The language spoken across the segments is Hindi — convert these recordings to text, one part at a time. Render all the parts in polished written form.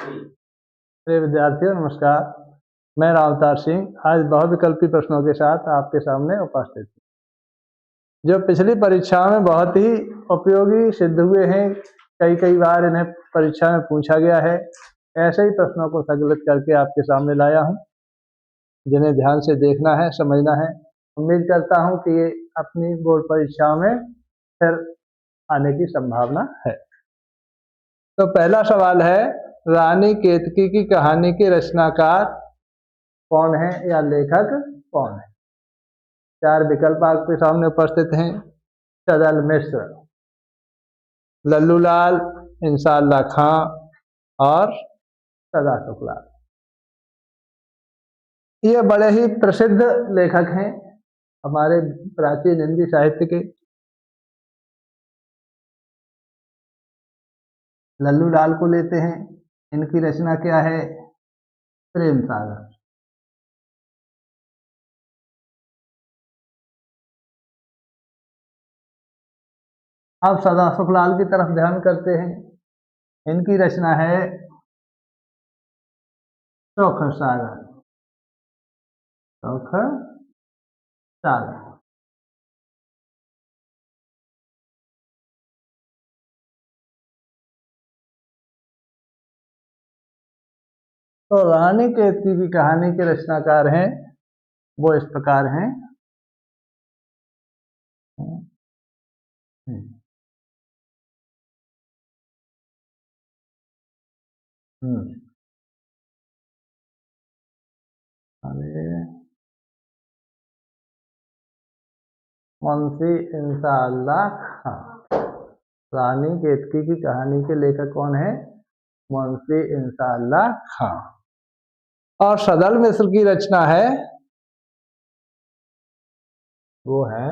प्रिय विद्यार्थियों नमस्कार, मैं रामतार सिंह आज बहुविकल्पी प्रश्नों के साथ आपके सामने उपस्थित हूँ, जो पिछली परीक्षा में बहुत ही उपयोगी सिद्ध हुए हैं। कई बार इन्हें परीक्षा में पूछा गया है। ऐसे ही प्रश्नों को संकलित करके आपके सामने लाया हूँ, जिन्हें ध्यान से देखना है, समझना है। उम्मीद करता हूँ कि ये अपनी बोर्ड परीक्षा में फिर आने की संभावना है। तो पहला सवाल है, रानी केतकी की कहानी के रचनाकार कौन है या लेखक कौन है? चार विकल्प आपके सामने उपस्थित हैं। सदल मिश्र, लल्लूलाल, इंसाअल्लाह खां और सदा शुक्ला। ये बड़े ही प्रसिद्ध लेखक हैं हमारे प्राचीन हिंदी साहित्य के। लल्लूलाल को लेते हैं, इनकी रचना क्या है? प्रेम सागर। अब सदा शुक्लाल की तरफ ध्यान करते हैं, इनकी रचना है चौखर सागर। चौखर सागर। तो रानी केतकी की कहानी के रचनाकार हैं, वो इस प्रकार हैं। अरे मुंशी इंसाअल्लाह खां। रानी केतकी की कहानी के लेखक कौन है? मुंशी इंसाअल्लाह खां। और सदल मिश्र की रचना है, वो है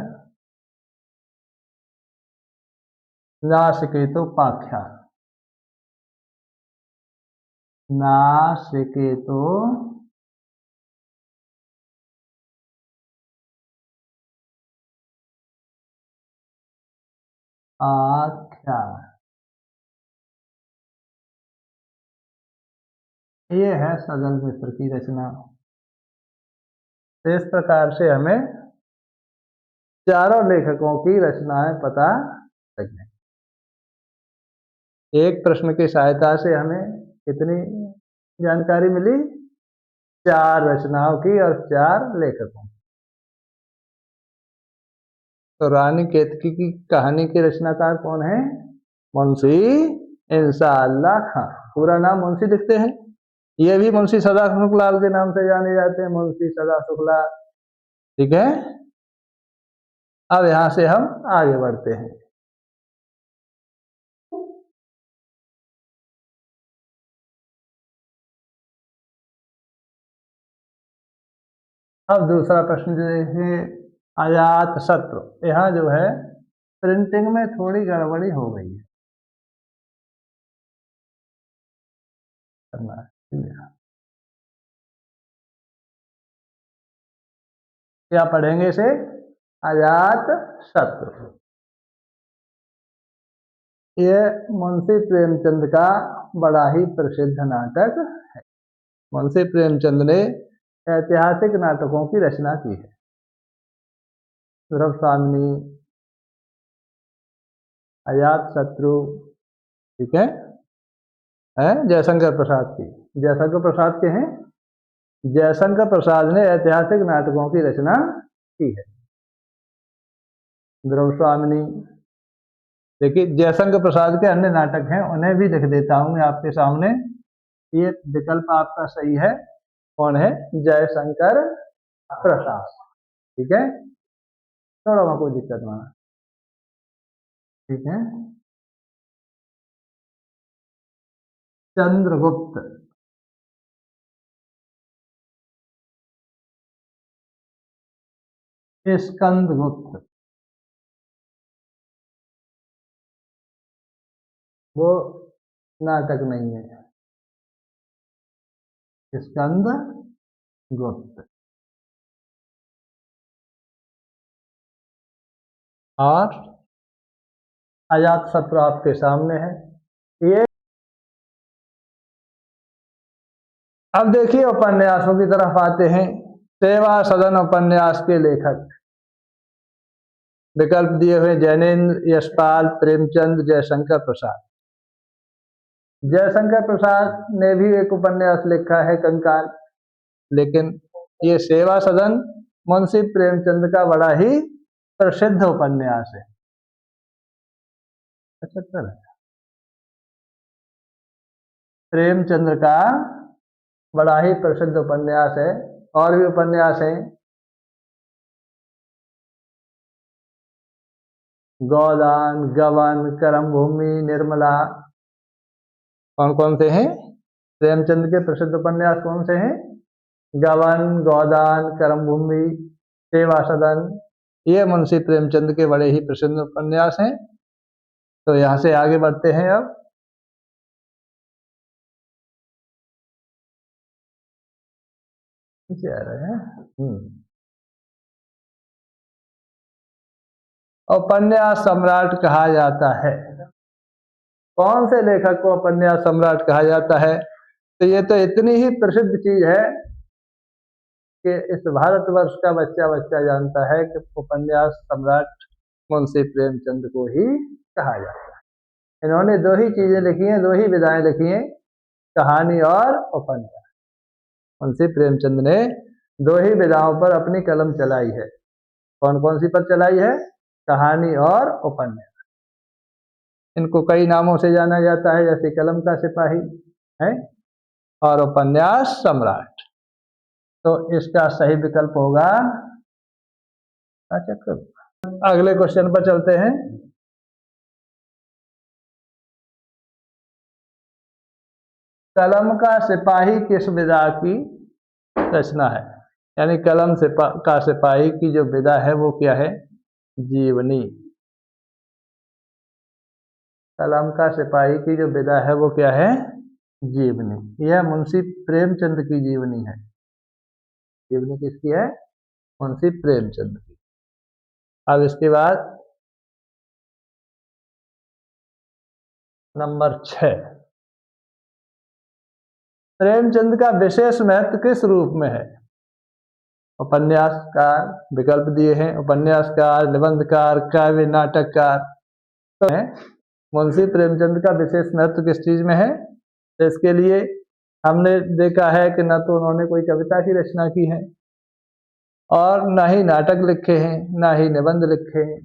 नासिकेतोपाख्यान। नासिकेतो आख्यान, ये है सदल मिश्र की रचना। इस प्रकार से हमें चारों लेखकों की रचनाएं पता लगने। एक प्रश्न की सहायता से हमें कितनी जानकारी मिली? चार रचनाओं की और चार लेखकों की। तो रानी केतकी की कहानी के रचनाकार कौन है? मुंशी इंसाअल्लाह खां। पूरा नाम मुंशी लिखते हैं। ये भी मुंशी सदा शुक्लाल के नाम से जाने जाते हैं, मुंशी सदा शुक्ला। ठीक है, अब यहां से हम आगे बढ़ते हैं। अब दूसरा प्रश्न देखिए, अजात शत्रु। यहाँ जो है प्रिंटिंग में थोड़ी गड़बड़ी हो गई है। क्या पढ़ेंगे इसे? अजात शत्रु। ये मुंशी प्रेमचंद का बड़ा ही प्रसिद्ध नाटक है। मुंशी प्रेमचंद ने ऐतिहासिक नाटकों की रचना की है। ध्रुवसाननी, अजात शत्रु, ठीक है, जयशंकर प्रसाद की। जयशंकर प्रसाद के हैं। जयशंकर प्रसाद ने ऐतिहासिक नाटकों की रचना की है। ध्रुवसाननी। देखिए, जयशंकर प्रसाद के अन्य नाटक हैं, उन्हें भी लिख देता हूं मैं आपके सामने। ये विकल्प आपका सही है। कौन है? जयशंकर प्रसाद। ठीक है, थोड़ा वहां कोई दिक्कत ना। ठीक है, चंद्रगुप्त। स्कंदगुप्त, वो नाटक नहीं है। स्कंदगुप्त। और अजातशत्रु आपके सामने है। ये अब देखिए उपन्यासों की तरफ आते हैं। सेवा सदन उपन्यास के लेखक विकल्प दिए हुए जैनेन्द्र, यशपाल, प्रेमचंद, जयशंकर प्रसाद। जयशंकर प्रसाद ने भी एक उपन्यास लिखा है कंकाल, लेकिन ये सेवा सदन मुंशी प्रेमचंद का बड़ा ही प्रसिद्ध उपन्यास है। 75 है। प्रेमचंद्र का बड़ा ही प्रसिद्ध उपन्यास है। और भी उपन्यास हैं, गोदान, गवन, करमभूमि, निर्मला। कौन कौन से हैं? प्रेमचंद के प्रसिद्ध उपन्यास कौन से हैं? गवन, गोदान, करमभूमि, सेवा सदन। ये मुंशी प्रेमचंद के बड़े ही प्रसिद्ध उपन्यास हैं। तो यहाँ से आगे बढ़ते हैं। अब नीचे आ रहे हैं। उपन्यास सम्राट कहा जाता है। कौन से लेखक को उपन्यास सम्राट कहा जाता है? तो ये तो इतनी ही प्रसिद्ध चीज है कि इस भारतवर्ष का बच्चा बच्चा जानता है कि उपन्यास सम्राट मुंशी प्रेमचंद को ही कहा जाता है। इन्होंने दो ही चीजें लिखी हैं, दो ही विधाएं लिखी हैं, कहानी और उपन्यास। मुंशी प्रेमचंद ने दो ही विधाओं पर अपनी कलम चलाई है। कौन कौन सी पर चलाई है? कहानी और उपन्यास। इनको कई नामों से जाना जाता है, जैसे कलम का सिपाही है और उपन्यास सम्राट। तो इसका सही विकल्प होगा। अच्छा, अगले क्वेश्चन पर चलते हैं। कलम का सिपाही किस विधा की रचना है? यानी कलम का सिपाही की जो विधा है वो क्या है? जीवनी। कलम का सिपाही की जो विधा है वो क्या है? जीवनी। यह मुंशी प्रेमचंद की जीवनी है। जीवनी किसकी है? मुंशी प्रेमचंद की। अब इसके बाद नंबर 6, प्रेमचंद का विशेष महत्व किस रूप में है? उपन्यासकार विकल्प दिए हैं, उपन्यासकार, निबंधकार, काव्य नाटककार। तो मुंशी प्रेमचंद का विशेष महत्व किस चीज में है? तो इसके लिए हमने देखा है कि न तो उन्होंने कोई कविता की रचना की है और न ही नाटक लिखे हैं, न ही निबंध लिखे हैं।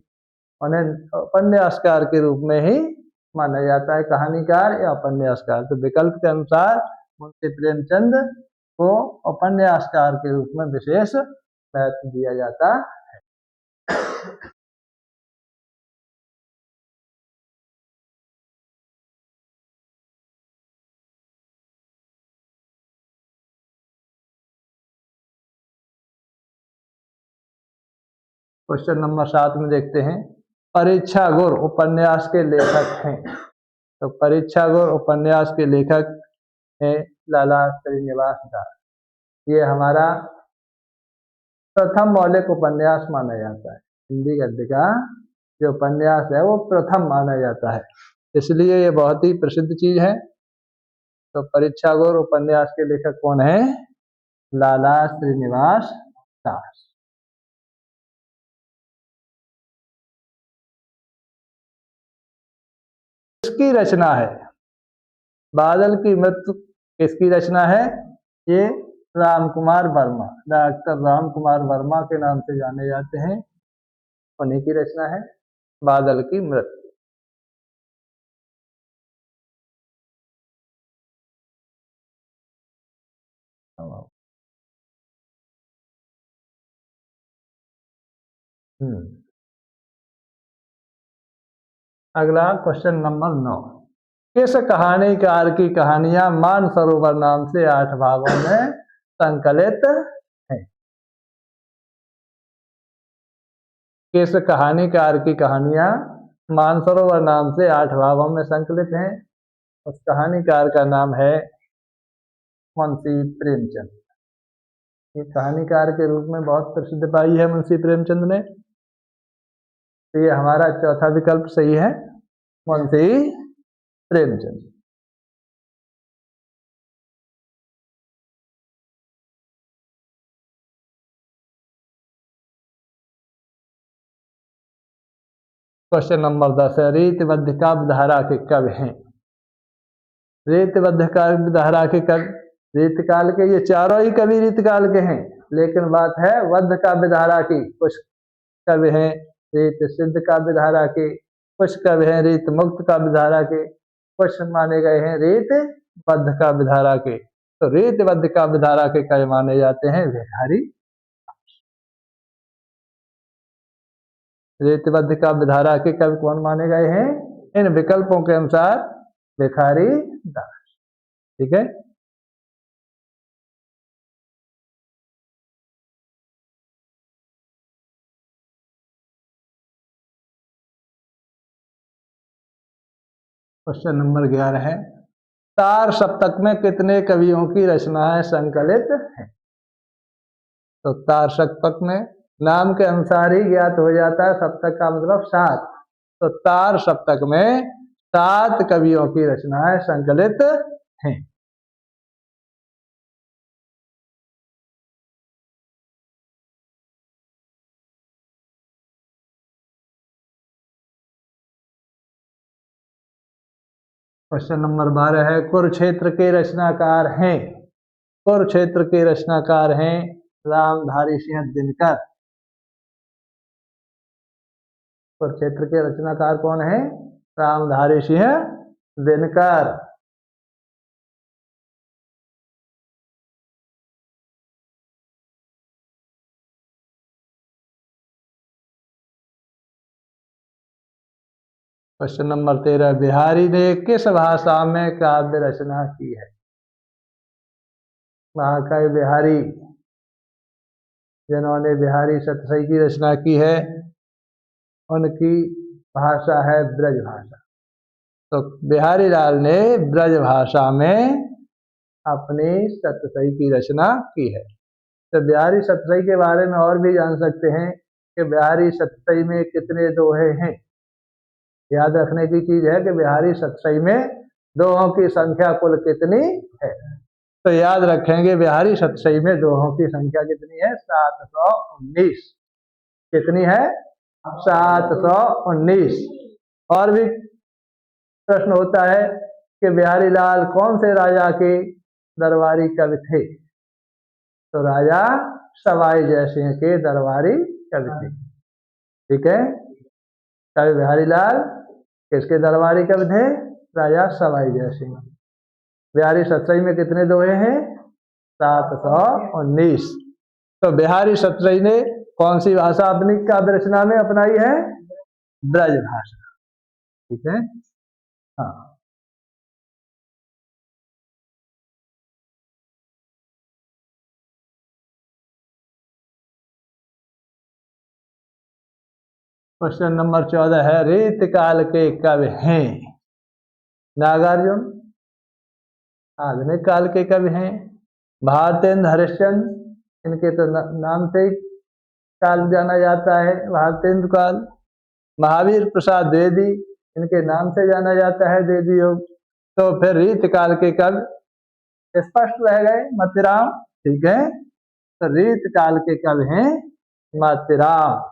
उन्हें उपन्यासकार के रूप में ही माना जाता है, कहानीकार या उपन्यासकार। तो विकल्प के अनुसार मुंशी प्रेमचंद को उपन्यासकार के रूप में विशेष महत्व दिया जाता है। क्वेश्चन नंबर 7 में देखते हैं, परीक्षा गुर उपन्यास के लेखक हैं। तो परीक्षा गुर उपन्यास के लेखक हैं लाला श्रीनिवास दास। ये हमारा प्रथम मौलिक उपन्यास माना जाता है। हिंदी गद्य का जो उपन्यास है वो प्रथम माना जाता है, इसलिए ये बहुत ही प्रसिद्ध चीज है। तो परीक्षा गुर उपन्यास के लेखक कौन है? लाला श्रीनिवास दास। किसकी रचना है? बादल की मृत्यु किसकी रचना है? ये राम कुमार वर्मा, डॉक्टर राम कुमार वर्मा के नाम से जाने जाते हैं। उन्हीं की रचना है बादल की मृत्यु। अगला क्वेश्चन नंबर 9, किस कहानीकार की कहानियां मानसरोवर नाम से 8 भागों में संकलित हैं? किस कहानीकार की कहानियां मानसरोवर नाम से 8 भागों में संकलित हैं? उस कहानीकार का नाम है मुंशी प्रेमचंद। ये कहानीकार के रूप में बहुत प्रसिद्ध पाई है मुंशी प्रेमचंद ने। तो ये हमारा चौथा विकल्प सही है, मुंशी प्रेमचंद। क्वेश्चन नंबर 10 है, रीतबद्ध काव्य धारा के कवि हैं। रीतबद्ध काव्य धारा के कवि रीतकाल के, ये चारों ही कवि रीतकाल के हैं, लेकिन बात है वद्ध काव्य धारा की। कुछ कवि हैं रीत सिद्ध काव्य धारा के, कुछ कवि हैं रीत मुक्त काव्य धारा के, कुछ माने गए हैं रीत बद्ध काव्य धारा के। तो रीतबद्ध काव्य धारा के कवि माने जाते हैं बिहारी। रीतबद्ध काव्य धारा के कवि कौन माने गए हैं? इन विकल्पों के अनुसार भिखारी दास। ठीक है, क्वेश्चन नंबर 11 है, तार सप्तक में कितने कवियों की रचनाएं संकलित हैं? तो तार सप्तक में नाम के अनुसार ही ज्ञात हो जाता है, सप्तक का मतलब 7। तो तार सप्तक में 7 कवियों की रचनाएं संकलित हैं। क्वेश्चन नंबर 12 है, कुरुक्षेत्र के रचनाकार हैं। कुरुक्षेत्र के रचनाकार हैं रामधारी सिंह दिनकर। कुरुक्षेत्र के रचनाकार कौन है? रामधारी सिंह दिनकर। क्वेश्चन नंबर 13, बिहारी ने किस भाषा में काव्य रचना की है? महाकवि बिहारी जिन्होंने बिहारी सतसई की रचना की है, उनकी भाषा है ब्रज भाषा। तो बिहारी लाल ने ब्रज भाषा में अपनी सतसई की रचना की है। तो बिहारी सतसई के बारे में और भी जान सकते हैं कि बिहारी सतसई में कितने दोहे हैं। याद रखने की चीज है कि बिहारी सतसई में दोहों की संख्या कुल कितनी है। तो याद रखेंगे बिहारी सतसई में दोहों की संख्या कितनी है? 719। कितनी है? 719। और भी प्रश्न होता है कि बिहारी लाल कौन से राजा के दरबारी कवि थे? तो राजा सवाई जयसिंह के दरबारी कवि थे। ठीक है, कवि बिहारी लाल किसके दरबारी कवि थे? राजा सवाई जयसिंह। बिहारी सतसई में कितने दोहे हैं? 719। तो बिहारी सतसई ने कौन सी भाषा अपनी काव्य रचना में अपनाई है? ब्रज भाषा। ठीक है, हाँ। क्वेश्चन नंबर 14 है, रीतकाल के कवि हैं। नागार्जुन आधुनिक काल के कवि हैं। भारतेंद्र हरिश्चंद्र इनके तो नाम से ही काल जाना जाता है, भारतेंद्र काल। महावीर प्रसाद द्विवेदी इनके नाम से जाना जाता है द्विवेदी योग। तो फिर रीतकाल के कवि स्पष्ट रह गए, मातीराम। ठीक है, तो रीतकाल के कवि हैं मातीराम।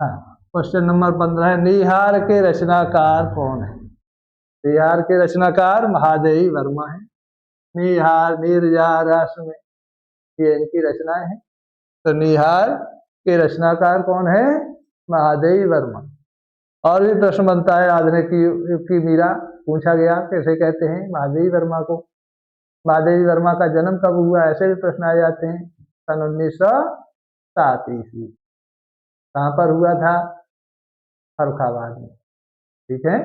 हाँ, क्वेश्चन नंबर 15 है, निहार के रचनाकार कौन है? निहार के रचनाकार महादेवी वर्मा है। निहार नीरजा रस में ये इनकी रचनाएं हैं। तो निहार के रचनाकार कौन है? महादेवी वर्मा। और भी प्रश्न बनता है, आधुनिक युग की मीरा पूछा गया कैसे कहते हैं महादेवी वर्मा को। महादेवी वर्मा का जन्म कब हुआ, ऐसे भी प्रश्न आ जाते हैं। सन 1907 ईस्वी। कहाँ पर हुआ था? फर्रुखाबाद में। ठीक है,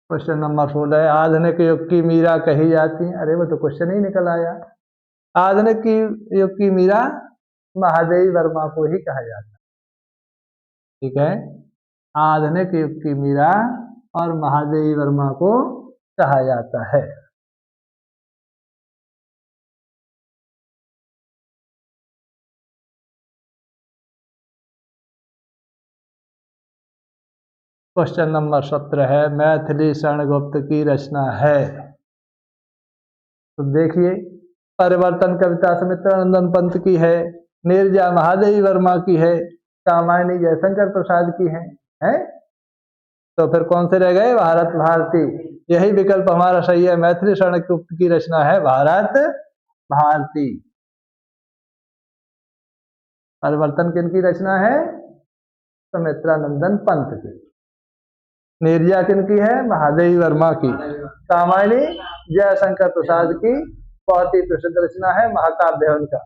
क्वेश्चन नंबर 16 है, आधुनिक युग की मीरा कही जाती है। अरे वो तो क्वेश्चन ही निकल आया। आधुनिक की युग की मीरा महादेवी वर्मा को ही कहा जाता है। ठीक है, आधुनिक युग की मीरा और महादेवी वर्मा को कहा जाता है। क्वेश्चन नंबर 17 है, मैथिली शरणगुप्त की रचना है। तो देखिए, परिवर्तन कविता सुमित्रानंदन पंत की है, नीरजा महादेवी वर्मा की है, कामायनी जयशंकर प्रसाद की है? तो फिर कौन से रह गए? भारत भारती। यही विकल्प हमारा सही है, मैथिली शरणगुप्त की रचना है भारत भारती। परिवर्तन किनकी रचना है? सुमित्रानंदन पंत की। नीरजा किनकी है? महादेवी वर्मा की। कामायनी जयशंकर प्रसाद की बहुत ही प्रसिद्ध रचना है, महाकाव्य है उनका।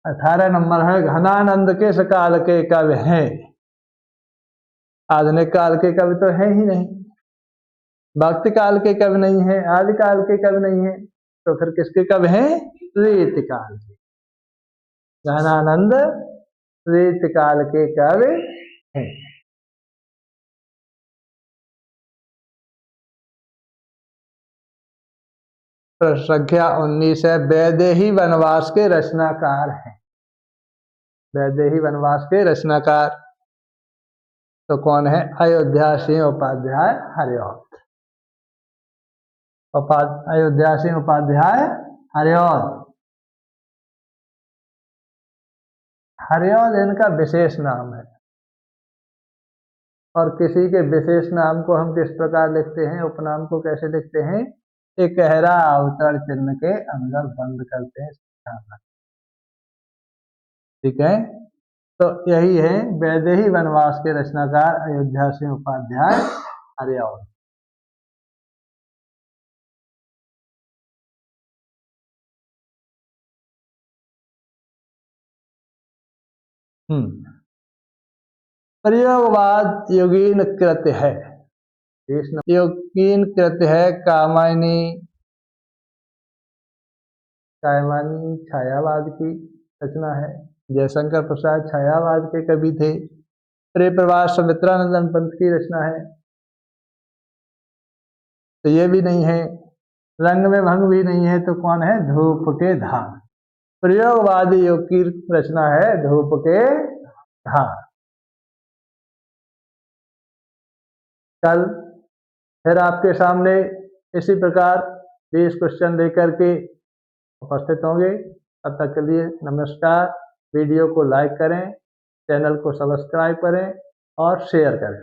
अठारह नंबर है, घनानंद किस काल के कवि हैं? आधुनिक काल के कवि तो है ही नहीं, भक्ति काल के कवि नहीं है, आदि काल के कवि नहीं है, तो फिर किसके कवि हैं? रीत काल के। घनानंद रीत काल के कवि हैं। प्रश्न संख्या 19 है, वैदेही वनवास के रचनाकार हैं। वैदेही वनवास के रचनाकार तो कौन है? अयोध्या सिंह उपाध्याय हरिऔध। अयोध्या सिंह उपाध्याय हरिऔध। हरिऔध इनका विशेष नाम है, और किसी के विशेष नाम को हम किस प्रकार लिखते हैं, उपनाम को कैसे लिखते हैं? एक गहरा अवतरण चिन्ह के अंदर बंद करते हैं। ठीक है, तो यही है, वैदेही वनवास के रचनाकार अयोध्या सिंह उपाध्याय हरिऔध। प्रयोगवाद योगीन कृत्य है। योगीन कृत्य है कामायनी छायावाद की रचना है। जयशंकर प्रसाद छायावाद के कवि थे। प्रिय प्रवास सुमित्रानंदन पंत की रचना है, तो ये भी नहीं है। रंग में भंग भी नहीं है, तो कौन है? धूप के धार। प्रयोगवादी योग की रचना है धूप के धार। कल फिर आपके सामने इसी प्रकार 20 क्वेश्चन लेकर के उपस्थित होंगे। तब तक के लिए नमस्कार। वीडियो को लाइक करें, चैनल को सब्सक्राइब करें और शेयर करें।